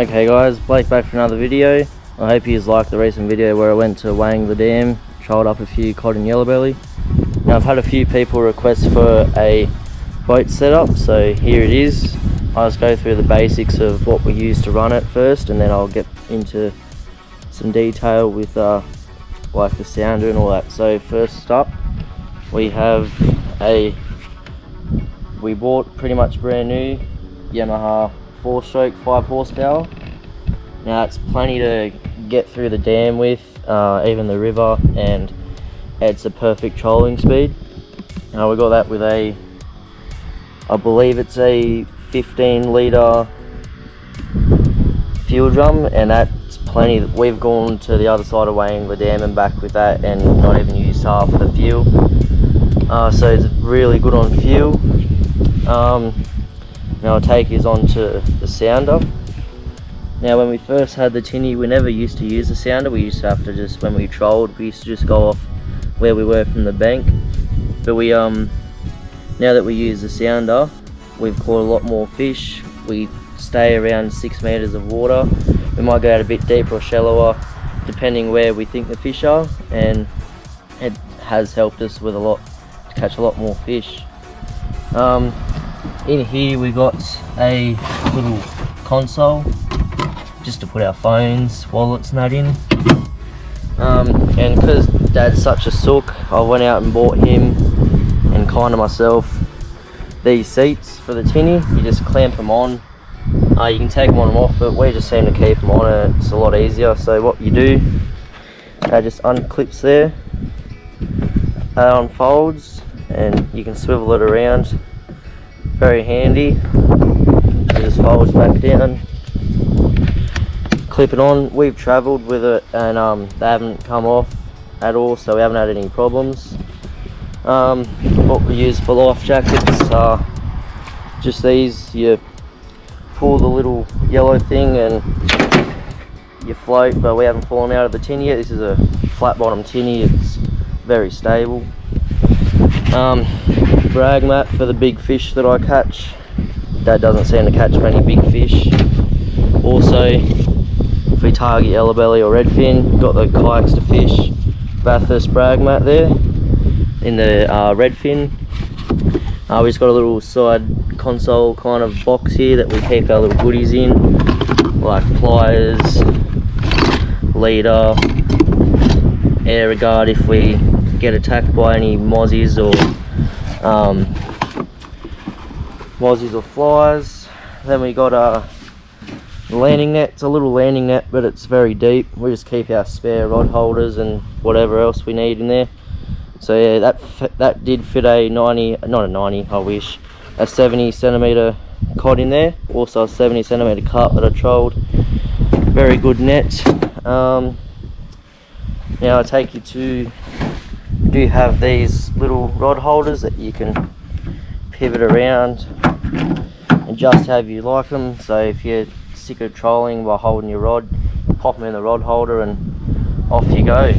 Okay guys, Blake back for another video. I hope you liked the recent video where I went to weighing the dam, trialled up a few cod and yellow belly. Now I've had a few people request for a boat setup, so here it is. I'll just go through the basics of what we use to run it first, and then I'll get into some detail with like the sounder and all that. So first up, we bought pretty much brand new Yamaha 4-stroke 5 horsepower. Now it's plenty to get through the dam with, even the river, and it's a perfect trolling speed. We got that with I believe it's a 15-litre fuel drum, and that's plenty. We've gone to the other side of weighing the dam and back with that and not even used half of the fuel. So it's really good on fuel. Now I'll take you on to the sounder. Now when we first had the Tinny, we never used to use the sounder. We used to have to just, when we trolled, we used to just go off where we were from the bank. But we now that we use the sounder, we've caught a lot more fish. We stay around 6 meters of water. We might go out a bit deeper or shallower depending where we think the fish are, and it has helped us with to catch a lot more fish. In here we got a little console just to put our phones, wallets and that in. And because Dad's such a sook, I went out and bought him and kind of myself these seats for the Tinny. You just clamp them on. You can take them on and off, but we just seem to keep them on, and it's a lot easier. So what you do, that just unclips there, that unfolds, and you can swivel it around. Very handy. It just folds back down, clip it on. We've travelled with it and they haven't come off at all, so we haven't had any problems. What we use for life jackets are just these. You pull the little yellow thing and you float, but we haven't fallen out of the Tinny yet. This is a flat bottom Tinny, it's very stable. Brag mat for the big fish that I catch. Dad doesn't seem to catch many big fish. Also, if we target yellow belly or redfin, got the kayaks to fish. Bathurst brag mat there in the redfin. We've just got a little side console kind of box here that we keep our little goodies in, like pliers, leader, air guard if we get attacked by any mozzies or flies. Then we got a landing net. It's a little landing net, but it's very deep. We just keep our spare rod holders and whatever else we need in there. So yeah, that did fit a 70 centimeter cod in there. Also a 70 centimeter carp that I trolled. Very good net. Now I'll take you to, do have these little rod holders that you can pivot around, adjust how you like them. So if you're sick of trolling while holding your rod, pop them in the rod holder and off you go.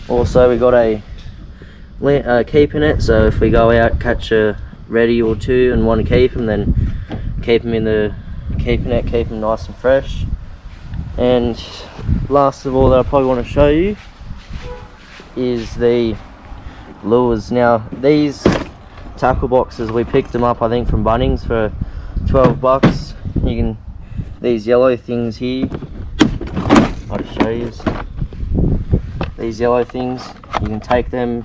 Also we got a keeper net, so if we go out, catch a reddy or two and want to keep them, then keep them in the keeper net, keep them nice and fresh. And last of all that I probably want to show you is the lures. Now these tackle boxes, we picked them up I think from Bunnings for 12 bucks. You can, these yellow things here, I'll just show you. These yellow things, you can take them,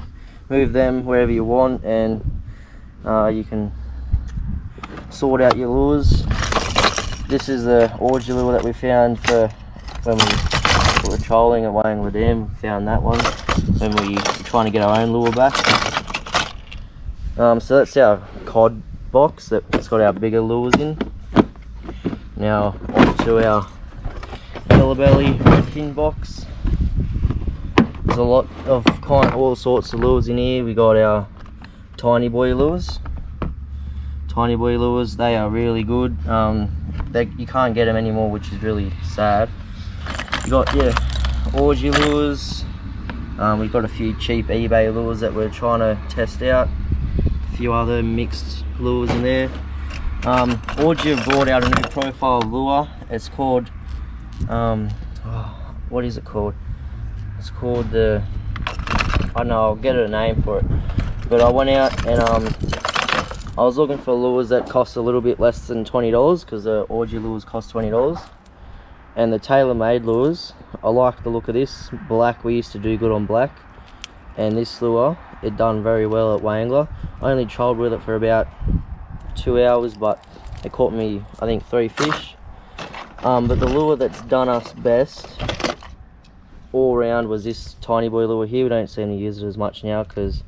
move them wherever you want, and you can sort out your lures. This is the orgy lure that we found for when we were trolling and weighing the dam. We found that one when we were trying to get our own lure back. So that's our cod box that's got our bigger lures in. Now onto our yellow belly redfin box. There's a lot of all sorts of lures in here. We got our tiny boy lures. Tiny boy lures, they are really good. You can't get them anymore, which is really sad. You got orgy lures. We've got a few cheap eBay lures that we're trying to test out. A few other mixed lures in there. Orgy have brought out a new profile lure. It's called, what is it called? It's called the, I don't know, I'll get a name for it. But I went out and I was looking for lures that cost a little bit less than $20, because the Orgy lures cost $20. And the Taylormade lures, I like the look of this. Black, we used to do good on black. And this lure, it done very well at Wangler. I only trolled with it for about 2 hours, but it caught me, I think, 3 fish. But the lure that's done us best all round was this tiny boy lure here. We don't seem to use it as much now because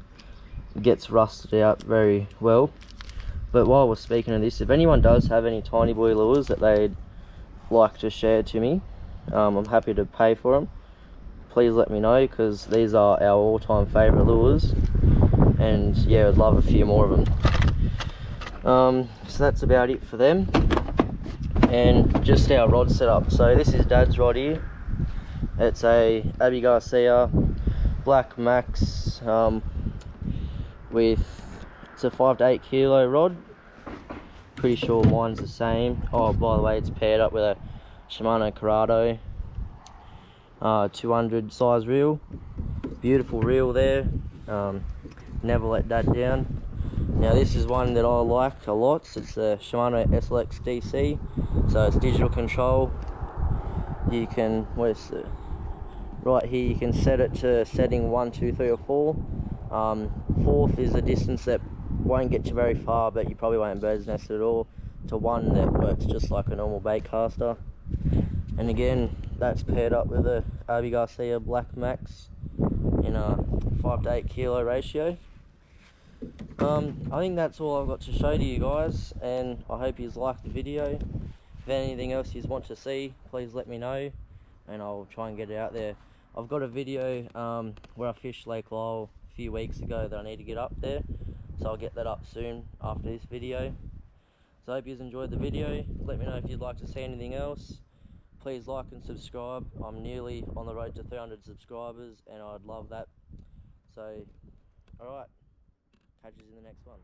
it gets rusted out very well. But while we're speaking of this, if anyone does have any tiny boy lures that they'd like to share to me, I'm happy to pay for them. Please let me know, because these are our all-time favourite lures, and yeah, I'd love a few more of them. So that's about it for them, and just our rod setup. So this is Dad's rod here. It's a Abby Garcia Black Max with, it's a 5 to 8 kilo rod. Pretty sure mine's the same. Oh, by the way, it's paired up with a Shimano Corrado 200 size reel. Beautiful reel there. Never let Dad down. Now this is one that I like a lot. It's the Shimano Slx Dc. So it's digital control. You can, where's the, right here, you can set it to setting 1, 2, 3 or 4. 4th is a distance that won't get you very far, but you probably won't bird's nest at all, to 1 that works just like a normal bait caster. And again, that's paired up with a Abby Garcia Black Max in a 5 to 8 kilo ratio. I think that's all I've got to show to you guys, and I hope you liked the video. If anything else you want to see, please let me know, and I'll try and get it out there. I've got a video where I fished Lake Lowell a few weeks ago that I need to get up there, so I'll get that up soon after this video. So I hope you enjoyed the video. Let me know if you'd like to see anything else. Please like and subscribe. I'm nearly on the road to 300 subscribers, and I'd love that. So, alright, catch you in the next one.